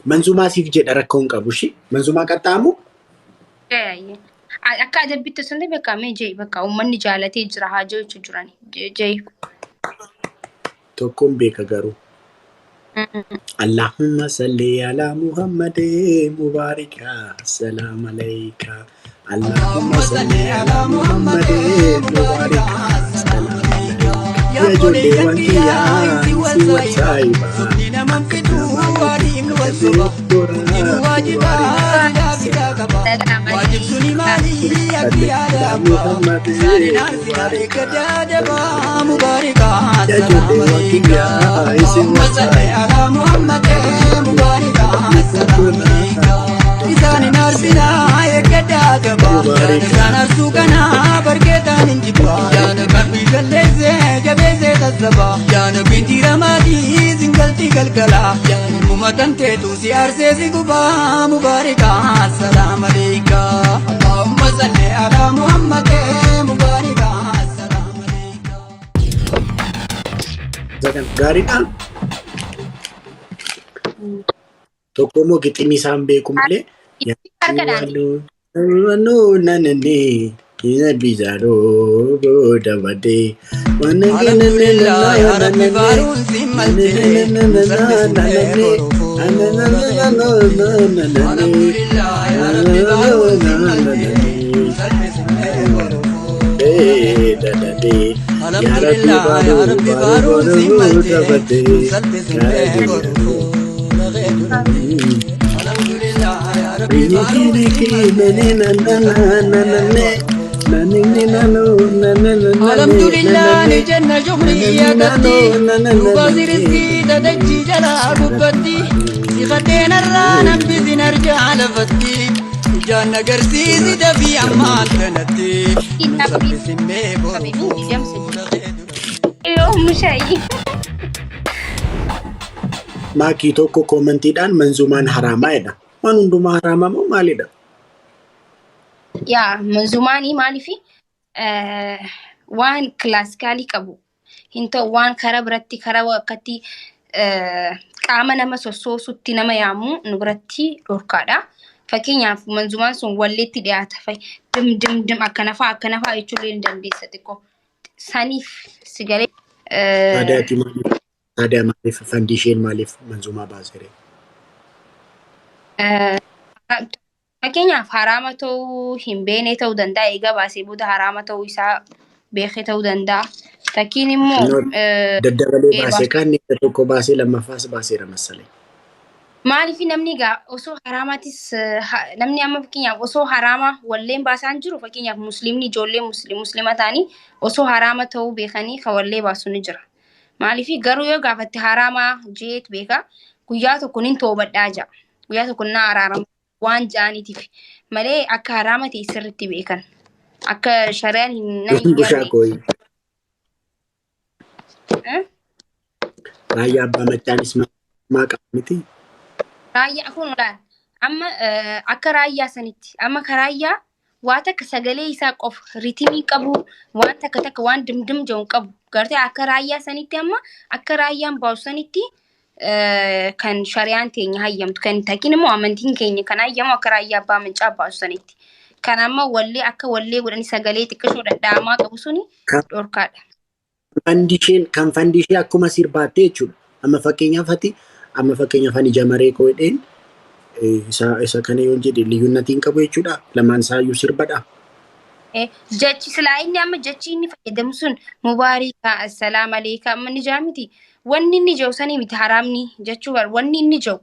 Manzumaa siif jedha rakkoon qabu shi. Manzumaa qaxxaamu? Akka ajabbitti sun beekamee jee bakka uummanni jaalatee jira haa jechuu jirani. Jee. Tokkoon beeka garuu. Allahumma salli ala Muhammadin mubarika salam alayka. Allahumma salli ala Muhammadin mubarika salam alayka. Ya jolle wantiya si wasaiba. Dina mamkitu wadim wasuba. Dinu wajiba ila bidakaba. Wajib suni mali akiyada Muhammad salina mubarika dadaba mubarika salam alayka. Allahumma salli ala Muhammadin mubarika salam alayka. Isani narsina ekada gaba. Isana sukana barketan injiba. Ya nabi galeze jabeze tazaba. Ya nabi tiramadi zingalti galgala. Ya umatan tetu si arse si guba mubarika salam alayka. Allahumma salli ala Muhammadin mubarika salam alayka. Zagan gaariidhaan tokko immoo giximii isaan beeku malee Alhamdulillah ni janna jumriya gatti Nubazi rizki tadajji jala gubbatti Sikhateen arraa nambi zinarja alafatti Janna garsiisi dafi ammaan kanatti Sabbisimee boruu Yoo mushaayi. Maakii tokko koomentiidhaan manzumaan haraamaa jedha. Waan hundumaa haraamaa moo maalidha? Yaa manzumaanii maaliifi waan kilaasikaalii qabu hin ta'u waan karaa biratti karaa wakkatti qaama nama sossoosutti nama yaamu nu biratti dhorkaadha. Fakkeenyaaf manzumaan sun walleetti dhiyaata dim akkana fa'aa jechuullee ni dandeessa xiqqoo. Saniif sigalee. Tadaa maaliif fandisheen maaliif manzumaa baasere? Fakkeenyaaf haraama ta'uu hin beekne ta'uu danda'a. Egaa baasee booda haraama ta'uu isaa beekee ta'uu danda'a. Fakkiin immoo daddabalee baasee kan inni tokko baasee lammaffaas baaseera masalee. Maaliif namni egaa osoo haraamaatis namni amma fakkeenyaaf osoo haraama walleen baasaan jiru fakkeenyaaf musliimni ijoollee muslima ta'anii osoo haraama ta'uu beekanii kan wallee baasu ni jira. Maaliif garuu yoo gaafatte haraama jeet beeka guyyaa tokko nin toobadhaa jaa. Guyyaa tokko na araarama waan jaaniitiif malee akka haraama ta'e sirriitti beekan. Akka shari'aan hin Bushaakoyi. Raayyaa abbaa machaanis maaqa miti. Raayyaa kun olaal amma akka raayyaa sanitti amma karaayyaa waan takka sagalee isaa qofa ritimii qabu waan takka waan dimdim jedhu qabu gartee akka raayyaa sanitti amma akka raayyaan baasu sanitti kan shari'aan teenya hayyamtu kan takin immoo amantiin keenya kan hayyamu akka raayyaa abbaa mancaa baasu sanitti kan amma wallee akka wallee godhanii sagalee xiqqashoo dhadhaamaa qabu suni dhorkaadha. Fandishee akkuma sirbaattee jechuudha. Amma fakkeenyaaf ani jamaree koodheen isa kana yoo jedhe liyyuunnatiin qabu jechuudha. Lamaan isaayyuu sirbadha. Jechi silaa inni amma jechi inni fayyadamu sun mubaarika assalaam alayka amma ni jaamiti. Wanni inni jiru sanii miti haraamni jechuu bar wanni inni jiru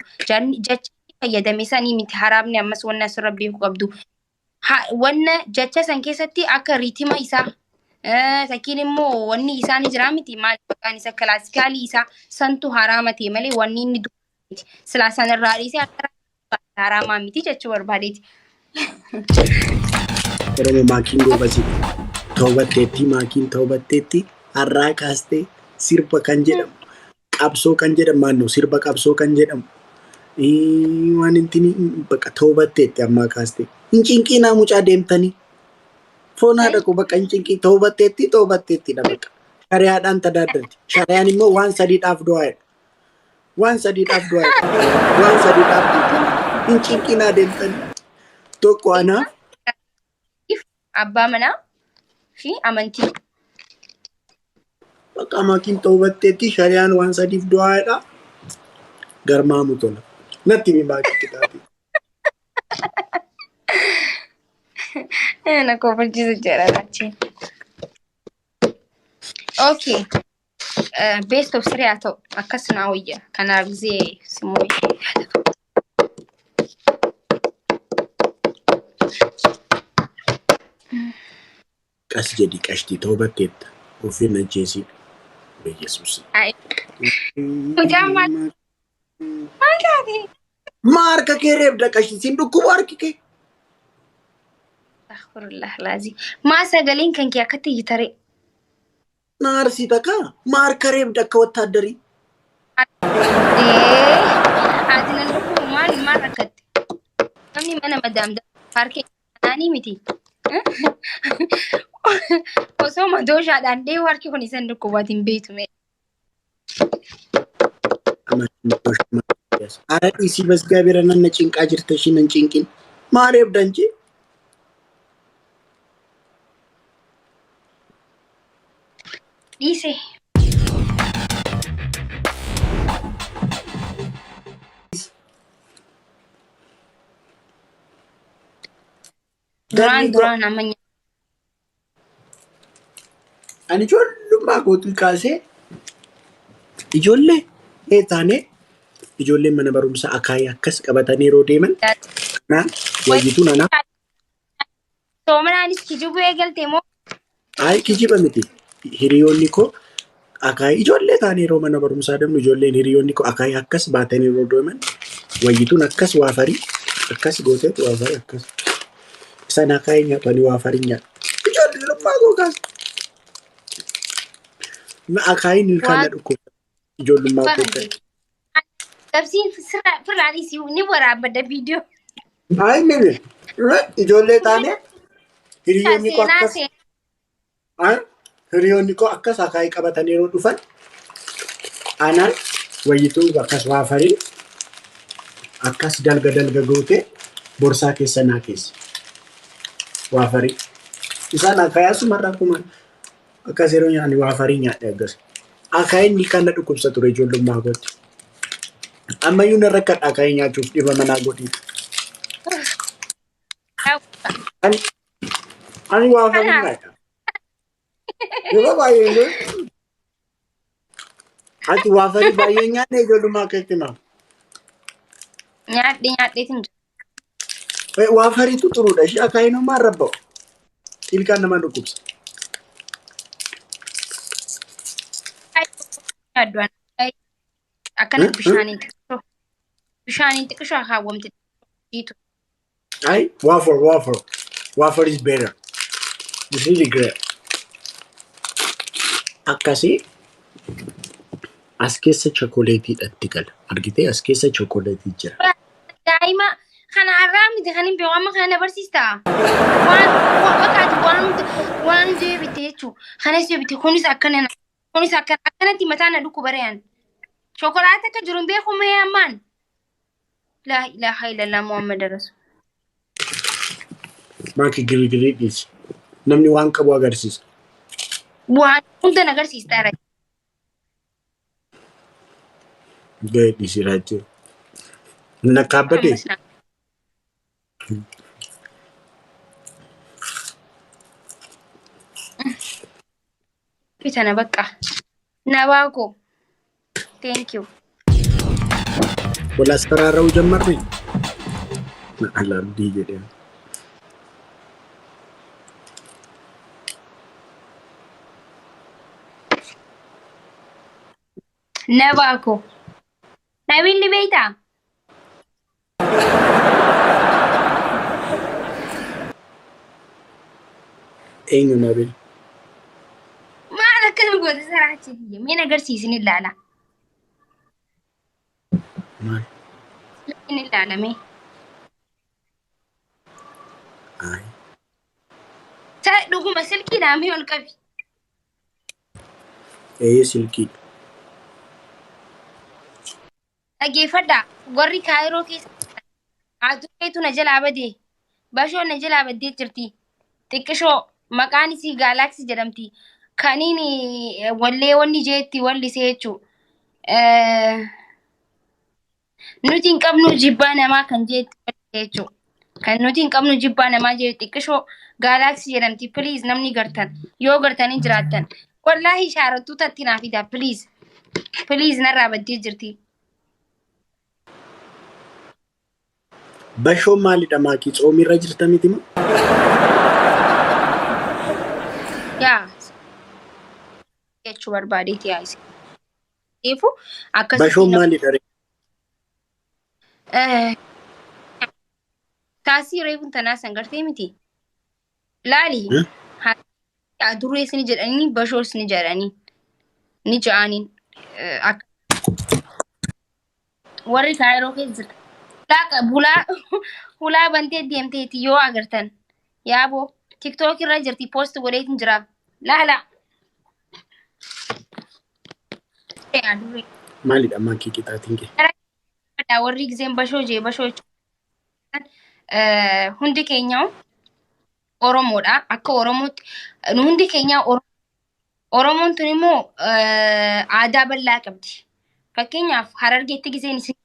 jechi fayyadame sanii miti haraamni ammas wanna asirra beeku qabdu. Wanna jecha san keessatti akka riitima isaa Takiin immoo wanni isaan jira miti maal maqaan isa kilaasikaalii isaa santu haraama ta'e malee wanni inni dubbate silaa sanarraa dhiisee akka haraamaa miti jechuu barbaadeeti. Oromoo maakiin goobasi toobatteetti maakiin toobatteetti har'aa kaastee sirba kan jedhamu qabsoo kan jedhamu maannoo sirba qabsoo kan jedhamu waan intini bakka toobatteetti ammaa kaastee hin cinqiinaa mucaa deemtanii. Foon haadha koo bakka hin cinqii toobatteetti dha bakka. Shari'aadhaan tadaaddarti. Shari'aan immoo waan sadiidhaaf du'aadha. وان سديد أفدوا وان سديد أفدوا إن شيكنا دنتن توكو أنا أبا منا في أمانتي بقى ما كنت توبتتي شريان وان سديد دعاء غرما متولا نتي مي باقي كتابي أنا كوفر جزء جراتي أوكي بيست أوف سريعته أكسنا ويا كان أرزي سموي كاس جدي كاشتي توبتت وفي نجيسي بيسوس أي مجمع ما كادي ماركا كيرب دا كاشتي سندو كواركي كي أستغفر الله العظيم ما سجلين كان كي أكتي يتري نارسي تكا ماركا ريب دا كوتادري إيه عادنا نروح ما ركض كمي أنا مدام ده باركي أناني متي وسو ما دوش على عندي واركي كوني سندو كواتين بيتو مي أما نتوش ما يس أنا إيسي بس جابر أنا نچين كاجر تشين نچينكين ما ريب دانجي ليسي duraan amma Ani ijoollummaa kootii kaasee ijoollee taanee ijoolleen mana barumsaa akaayii akkas qabatanii yeroo deeman kanaan wayyituu nanaaf soomanaanis kijibuu eegalte moo ayi kijiba miti hiriyoonni koo akaayii ijoollee taanee yeroo mana barumsaa deemnu ijoolleen hiriyoonni koo akaayii akkas baatanii yeroo deeman wayyituun akkas waafarii akkas gooteetu waafarii akkas isaan akaayii nyaatanii waafarii nyaatu ijoollummaa koo kaasee. ما أكاين الكلام لكم يقول ما كنت تبسين في علي سيو نبغى بدأ فيديو هاي مين يقول لي تاني هريوني كو أكس هريوني كو أكس أكاي كبتاني رو دفن أنا ويتو أكس وافرين أكس دلغ غوتي بورسا كيس ناكيس وافرين إذا أكاي أسمع ركومان akasero yani wafarinya egas akain ni kana dukum satu rejon lumah got amma yuna rakat akain nyachuf di mana goti ani wafarinya yo bayi ati wafari bayenya ne jo lumah ketima nyaade tin wafari tu turu da shi akain no marabo ilkan nama dukum aduan akan bishani tikisho hawamte itu ai waffle is better it's really great akasi askesa chocolate attikal argite askesa chocolate jira daima khana arami de khanin biwama khana barsista wan je bitechu khana se bite konis akkanati matana duku barayan chocolate ka jurun be kuma ya man la ilaha illallah muhammad rasul maki giri dis namni wan qabu agarsis wan hunda nagarsis tara gay disirate nakabade Pitana baka nabako thank you wala askararau jammarni na alam di jede nabako nabil beita ayno nabil كلمة قوة صراحة هي مين أقرسي سن اللالة ما سن اللالة مي ay تلقوا مسلكي نامي والكبي ay silki Dhaggeeffadhaa. Warri Kaayiroo keessa Adureetu na jalaa badee. Bashoo na jalaa baddee jirti. Xiqqishoo maqaan isii Gaalaaksii jedhamti. Kaniin wallee wanni jeetti wallisee jechuudha. Nuti hin qabnu jibbaa namaa kan jeetti wallisee jechuudha. Kan nuti hin qabnu jibbaa namaa jeetti xiqqishoo Gaalaaksii jedhamti. Piliis namni gartan yoo gartanii jiraattan. Wallaahi shaarattuu tatti naa fidaa piliis. Piliis narraa baddee jirti. Bashoon maalidha maakii xoomirra jirta miti moo? Yaa jechuu barbaadeeti yaa isa. Kanaafuu akkasitti Bashoon maalidha ree? taasii reefuun tanaa san gartee miti. Laali adurees ni jedhanii bashoos ni jedhanii ni ja'aniin warri Kaayiroo keessa jirta. Hulaa bantee deemteeti yoo agartan yaaboo tiktook irra jirti poost godheetiin jira laala. Maalidha maakii qixaatiin kee? Warri giseen bashoo jee bashoo hundi keenya Oromoodha. Akka Oromootti hundi keenya Oromoon tun immoo aadaa bal'aa qabdi. Fakkeenyaaf Harargeetti giseen isin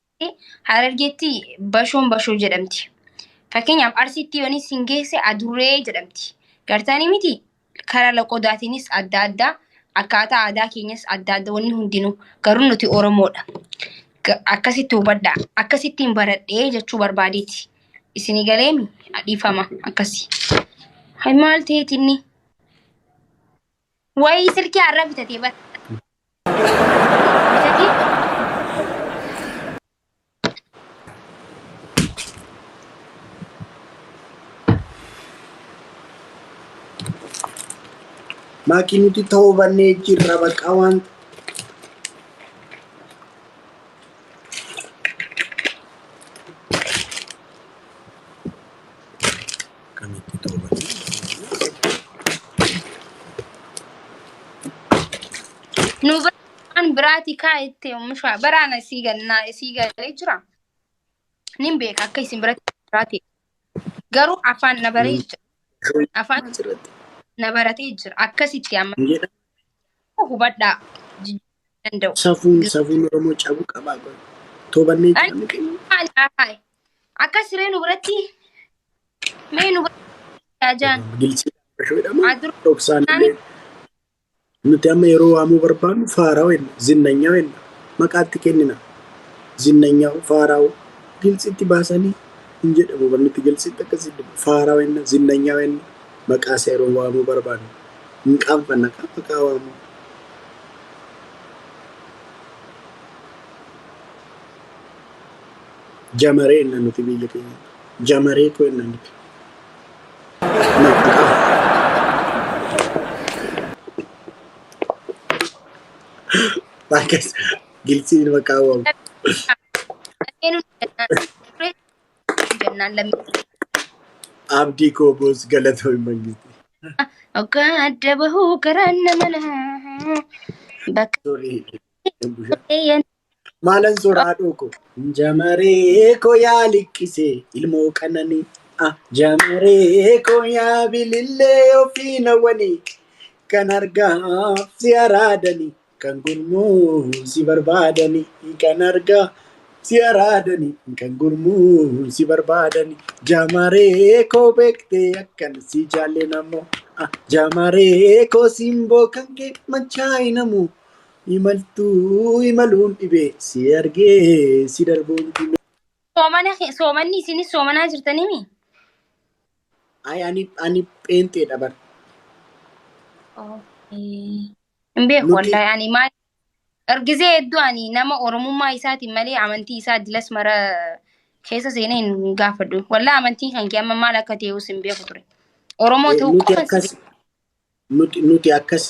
Harargeetti bashoon bashoo jedhamti. Fakkeenyaaf Arsiitti yoon isin geesse Adurree jedhamti. Gartanii miti karaa loqodaatiinis adda addaa akkaataa aadaa keenyas adda adda wanni hundinuu garuu nuti Oromoodha. Akkasitti hubadhaa. Akkasittiin baradhee jechuu barbaadeeti. Isinii galeemi dhiifama akkasi. Hai maal ta'eetinni? Wayii silkii har'a bitatee bara. Bitatee? Maakii nuti ta'uu bannee jirra bakka waan kamitti ta'uu bannee Nu baraan biraati kaa'etti oomisha baraana isii galee jira. Nin beeka akka isin biraati. Garuu afaan na baree jira. Afaan na baratee jira. Akkasitti amma hubadhaa danda'u. safuun Oromoo cabuu qabaa ta'uu bannee jirra. Akka siree nu biratti mee nu biratti ajaan. Gilsii bashoodhama dhoksaan illee nuti amma yeroo waamuu barbaannu faaraa wenna zinnanyaa wenna maqaatti kennina zinnanyaa faaraa gilsiitti baasanii hin jedhamu barnuti gilsiitti akkasitti faaraa wenna zinnanyaa wenna maqaasa yeroo waamuu barbaannu hin qaanfanna maqaa waamuu. Jamaree enna nuti biyya keenya jamaree koo enna nuti. Bakas gilsiin maqaa waamu. Abdii koo boos galatoo hin mangisti. Ogaa adda bahuu garaan nama lahaa. Maalan suuraa dhoko. Jamaree koo yaa liqqisee ilmoo qananii. Jamaree koo yaa bilillee ofii nawwanii. Kan argaaf si araadanii. Kan gurmuu si barbaadanii. Kan argaa si araadanii. Kan gurmuu si barbaadanii. Jamaree koo beektee akkan si jaallee namoo. Jamaree koo simboo kan kee machaa'e namoo. Imaltuu imaluun dhibee si argee si darbuun dhibee. Soomanni isinis soomanaa jirtanimi? Ani pheenxeedha bara. Hin beeku wallahi ani maal ergisee hedduu ani nama Oromummaa isaatiin malee amantii isaa dilas mara keessa seenee hin gaafadhu. Wallahi amantii kan kee amma maal akka ta'e hin beeku ture. Oromoo ta'uu qofa. Nuti akkas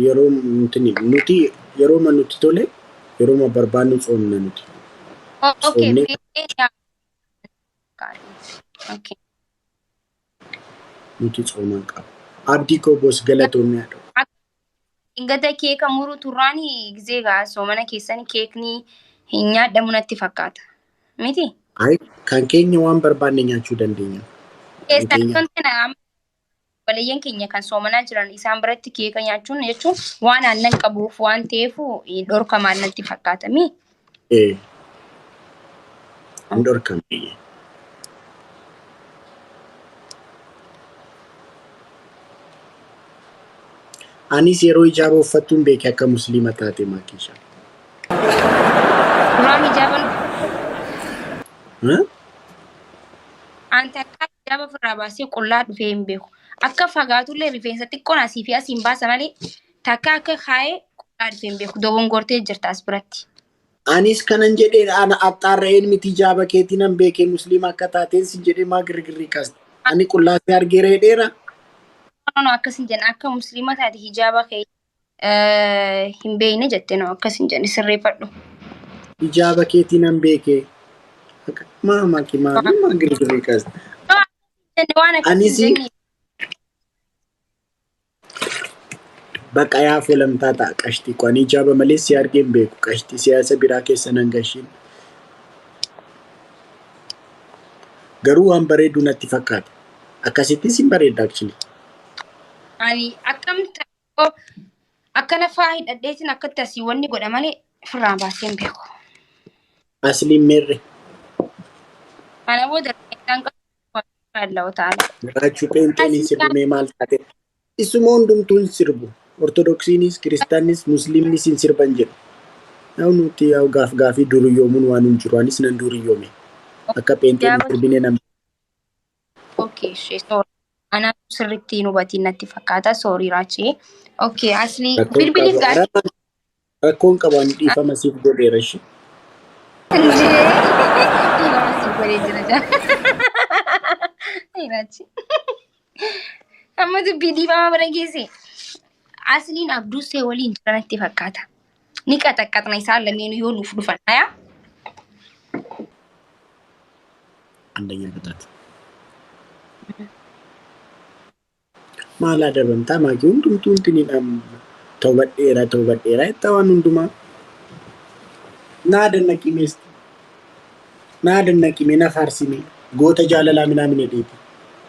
yeroo nuti yeroo nuti tole yeroo barbaannu tsoomna nuti. Okay. Nuti tsooman qaba. Abdii koo boos galatoomne haa ta'u. Ingata keeka muruu turraani gisee gaa soomana keessanii keekni hin nyaadhamu natti fakkaata. Miti? Ay kan keenya waan barbaanne nyaachuu dandeenya. Keessatti wanti balayyan keenya kan soomanaa jiran isaan biratti keeka nyaachuun jechuun waan aannan qabuuf waan ta'eef dhorkamaan natti fakkaata. Hin dhorkamne. Anis yeroo hijaaba uffattuun beeke akka musliima taate maakisha. Duraan hijaaban anta akka hijaaba ofirraa baasee qullaa dhufee hin beeku. Akka fagaatullee rifeensa xiqqoon asii fi asiin baasa malee takka akka kaayee qullaa dhufee hin beeku. Dogongortee jirta as biratti. Anis kanan jedhee ana axxaarra'een miti hijaaba keetiin an beekee musliima akka taateen sin jedhee maa girgirrii kaasta. Ani qullaa si argeera jedheera. No akkasin jenna akka musliima taate hijaaba kee hin beekne jettee no akkasin jenni sirreeffadhu. Hijaaba keetiin an beekee maa girgirrii kaasta. Anis bakka yaa fuulamtaa ta'a qashtii qoon hijaaba malee si argeen beeku qashtii siyaasa biraa keessa nan gashiin. Garuu waan bareedu natti fakkaata. Akkasittis hin bareedda actually. Ani akkamta akkana faa hidhadheetiin akkatti asii wanni godha malee ofirraa baasee hin beeku. Asliin meerre. Ana booda reetaan qabu Allah ta'ala. Garaachuu pheenxeen sirbumee maal taate? Isuma hundumtuun sirbu. Ortodoksiinis, kiristaanis, musliimnis hin sirban jedhu. Yaa nuti yaa gaafii duriyyoomuun waan hin jiru anis nan duriyyoome. Akka pheenxeen sirbine nam. Okay, sorry. Ana sirriitti hubatiin natti fakkaata. Sorry Raachee. Okay, asli bilbiliif gaarii. Rakkoon qaban dhiifama siif godheera ishee. Dhiifama siif godhee jira jaa. Raachee. Amma dubbii dhiifama bira geesse. Asliin abduusee waliin jira natti fakkaata. Ni qaxaqqaxna isaan lameen yoo nuuf dhufan. Andanya betat. Malah ada bentar maki untung tini taubat era itu wan unduma. Nada nak kimena farsini. Gota jalala mina deti.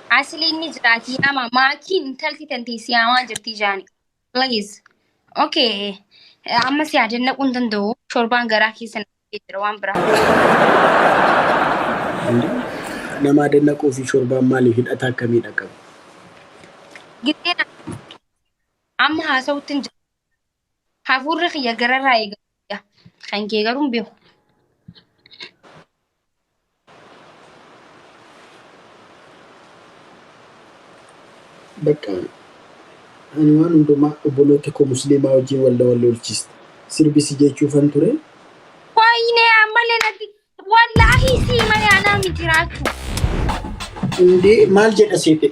Asli ini jiraati ama makin talti tanti siyaman jirti jani. Lagis. Okay. Amma si adanna kuntando shorban garaa keessa jira waan biraa. Nama adanna fi shorbaan maaliif hidhata akkamiidha qabu? Giteena amma haasawutti jira. Hafuurri xiyya gararraa eegaa. Kan kee garuu hin beeku. Bakka ani waan hundumaa obboloota koo musliimaa wajjin wal lolchiiste. Sirbisi jechuufan ture. Wayne ammalee natti wallahi si malee anaa miti raachuu. Indee maal jedha seete?